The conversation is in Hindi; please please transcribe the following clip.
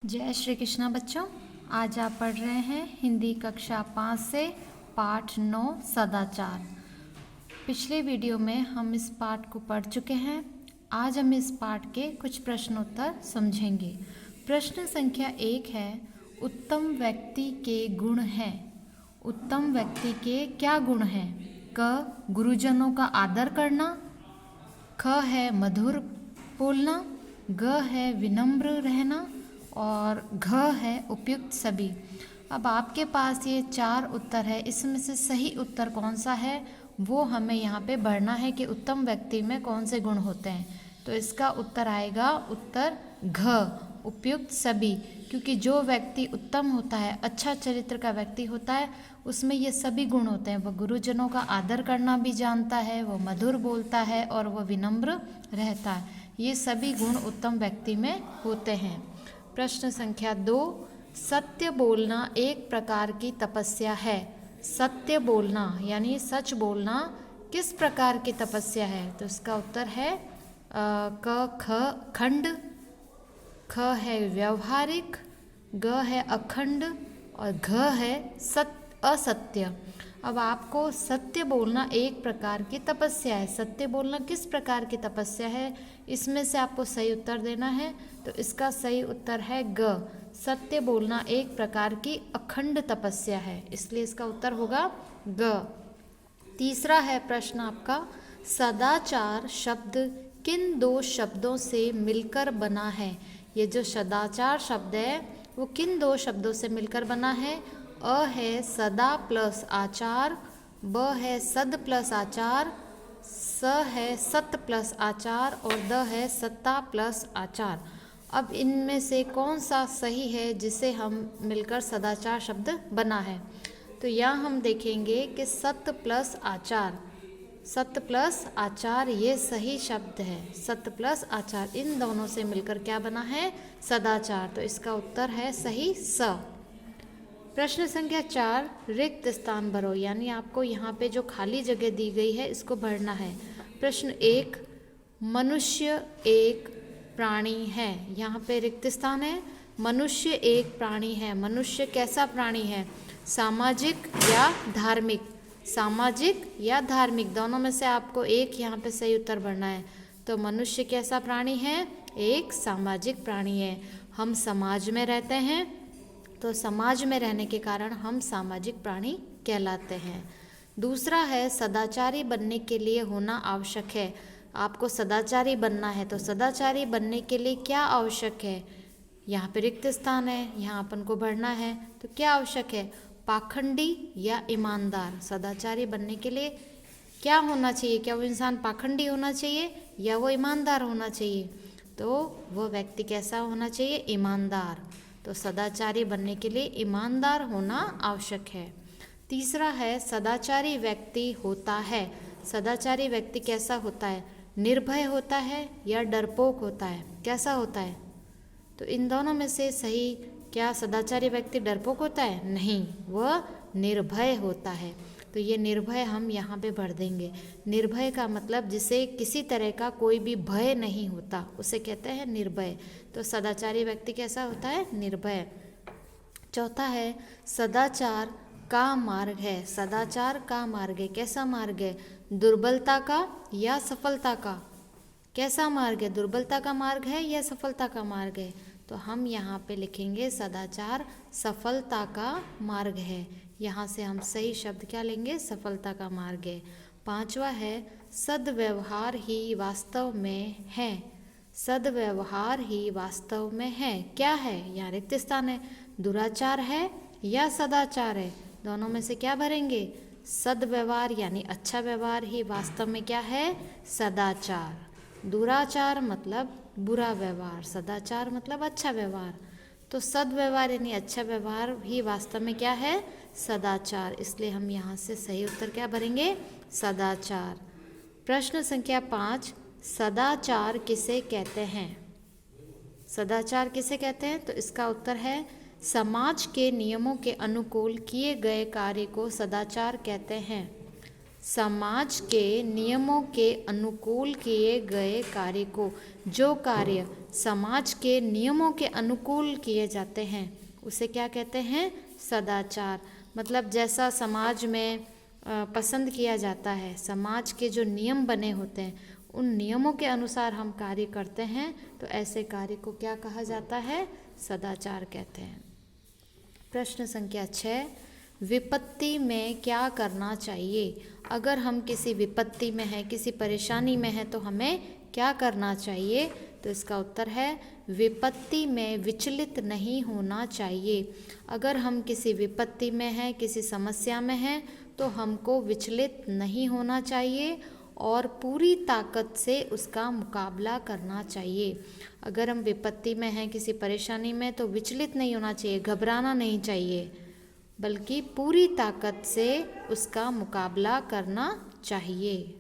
जय श्री कृष्णा बच्चों। आज आप पढ़ रहे हैं हिंदी कक्षा 5 से पाठ 9 सदाचार। पिछले वीडियो में हम इस पाठ को पढ़ चुके हैं। आज हम इस पाठ के कुछ प्रश्नोत्तर समझेंगे। प्रश्न संख्या 1 है, उत्तम व्यक्ति के गुण हैं। उत्तम व्यक्ति के क्या गुण हैं? क, गुरुजनों का आदर करना। ख है मधुर बोलना। ग है विनम्र रहना। और घ है उपयुक्त सभी। अब आपके पास ये 4 उत्तर है, इसमें से सही उत्तर कौन सा है वो हमें यहाँ पे भरना है कि उत्तम व्यक्ति में कौन से गुण होते हैं। तो इसका उत्तर आएगा उत्तर घ, उपयुक्त सभी। क्योंकि जो व्यक्ति उत्तम होता है, अच्छा चरित्र का व्यक्ति होता है, उसमें ये सभी गुण होते हैं। वह गुरुजनों का आदर करना भी जानता है, वह मधुर बोलता है और वह विनम्र रहता है। ये सभी गुण उत्तम व्यक्ति में होते हैं। प्रश्न संख्या 2, सत्य बोलना एक प्रकार की तपस्या है। सत्य बोलना यानी सच बोलना किस प्रकार की तपस्या है? तो इसका उत्तर है क ख खंड, ख है व्यवहारिक, ग है अखंड और घ है असत्य। अब आपको सत्य बोलना एक प्रकार की तपस्या है। सत्य बोलना किस प्रकार की तपस्या है, इसमें से आपको सही उत्तर देना है। तो इसका सही उत्तर है ग, सत्य बोलना एक प्रकार की अखंड तपस्या है, इसलिए इसका उत्तर होगा ग। तीसरा है प्रश्न आपका, सदाचार शब्द किन 2 शब्दों से मिलकर बना है? ये जो सदाचार शब्द है वो किन 2 शब्दों से मिलकर बना है? अ है सदा प्लस आचार, ब है सद प्लस आचार, स है सत प्लस आचार और द है सत्ता प्लस आचार। अब इनमें से कौन सा सही है जिसे हम मिलकर सदाचार शब्द बना है? तो यहाँ हम देखेंगे कि सत प्लस आचार, सत प्लस आचार ये सही शब्द है। सत प्लस आचार, इन दोनों से मिलकर क्या बना है? सदाचार। तो इसका उत्तर है सही स। प्रश्न संख्या 4, रिक्त स्थान भरो, यानी आपको यहाँ पे जो खाली जगह दी गई है इसको भरना है। प्रश्न 1, मनुष्य एक प्राणी है। यहाँ पे रिक्त स्थान है। मनुष्य एक प्राणी है। मनुष्य कैसा प्राणी है? सामाजिक या धार्मिक? सामाजिक या धार्मिक, दोनों में से आपको एक यहाँ पे सही उत्तर भरना है। तो मनुष्य कैसा प्राणी है? एक सामाजिक प्राणी है। हम समाज में रहते हैं, तो समाज में रहने के कारण हम सामाजिक प्राणी कहलाते हैं। दूसरा है, सदाचारी बनने के लिए होना आवश्यक है। आपको सदाचारी बनना है, तो सदाचारी बनने के लिए क्या आवश्यक है? यहाँ पे रिक्त स्थान है, यहाँ अपन को भरना है। तो क्या आवश्यक है? पाखंडी या ईमानदार? सदाचारी बनने के लिए क्या होना चाहिए? क्या वो इंसान पाखंडी होना चाहिए या वो ईमानदार होना चाहिए? तो वो व्यक्ति कैसा होना चाहिए? ईमानदार। तो सदाचारी बनने के लिए ईमानदार होना आवश्यक है। तीसरा है, सदाचारी व्यक्ति होता है। सदाचारी व्यक्ति कैसा होता है? निर्भय होता है या डरपोक होता है? कैसा होता है? तो इन दोनों में से सही, क्या सदाचारी व्यक्ति डरपोक होता है? नहीं, वह निर्भय होता है। तो ये निर्भय हम यहाँ पे भर देंगे। निर्भय का मतलब जिसे किसी तरह का कोई भी भय नहीं होता, उसे कहते हैं निर्भय। तो सदाचारी व्यक्ति कैसा होता है? निर्भय। चौथा है, सदाचार का मार्ग है। सदाचार का मार्ग है, कैसा मार्ग है? दुर्बलता का या सफलता का? कैसा मार्ग है? दुर्बलता का मार्ग है या सफलता का मार्ग है? तो हम यहाँ पे लिखेंगे सदाचार सफलता का मार्ग है। यहाँ से हम सही शब्द क्या लेंगे? सफलता का मार्ग है। पांचवा है, सद्व्यवहार ही वास्तव में है। सद्व्यवहार ही वास्तव में है, क्या है? यहाँ रिक्त स्थान है। दुराचार है या सदाचार है? दोनों में से क्या भरेंगे? सद्व्यवहार यानी अच्छा व्यवहार ही वास्तव में क्या है? सदाचार। दुराचार मतलब बुरा व्यवहार, सदाचार मतलब अच्छा व्यवहार। तो सद्व्यवहार यानी अच्छा व्यवहार ही वास्तव में क्या है? सदाचार। इसलिए हम यहाँ से सही उत्तर क्या भरेंगे? सदाचार। प्रश्न संख्या 5, सदाचार किसे कहते हैं? सदाचार किसे कहते हैं? तो इसका उत्तर है, समाज के नियमों के अनुकूल किए गए कार्य को सदाचार कहते हैं। समाज के नियमों के अनुकूल किए गए कार्य को, जो कार्य समाज के नियमों के अनुकूल किए जाते हैं उसे क्या कहते हैं? सदाचार। मतलब जैसा समाज में पसंद किया जाता है, समाज के जो नियम बने होते हैं उन नियमों के अनुसार हम कार्य करते हैं तो ऐसे कार्य को क्या कहा जाता है? सदाचार कहते हैं। प्रश्न संख्या 6, विपत्ति में क्या करना चाहिए? अगर हम किसी विपत्ति में हैं, किसी परेशानी में हैं तो हमें क्या करना चाहिए? तो इसका उत्तर है विपत्ति में विचलित नहीं होना चाहिए। अगर हम किसी विपत्ति में हैं, किसी समस्या में हैं तो हमको विचलित नहीं होना चाहिए और पूरी ताकत से उसका मुकाबला करना चाहिए। अगर हम विपत्ति में हैं, किसी परेशानी में, तो विचलित नहीं होना चाहिए, घबराना नहीं चाहिए, बल्कि पूरी ताकत से उसका मुकाबला करना चाहिए।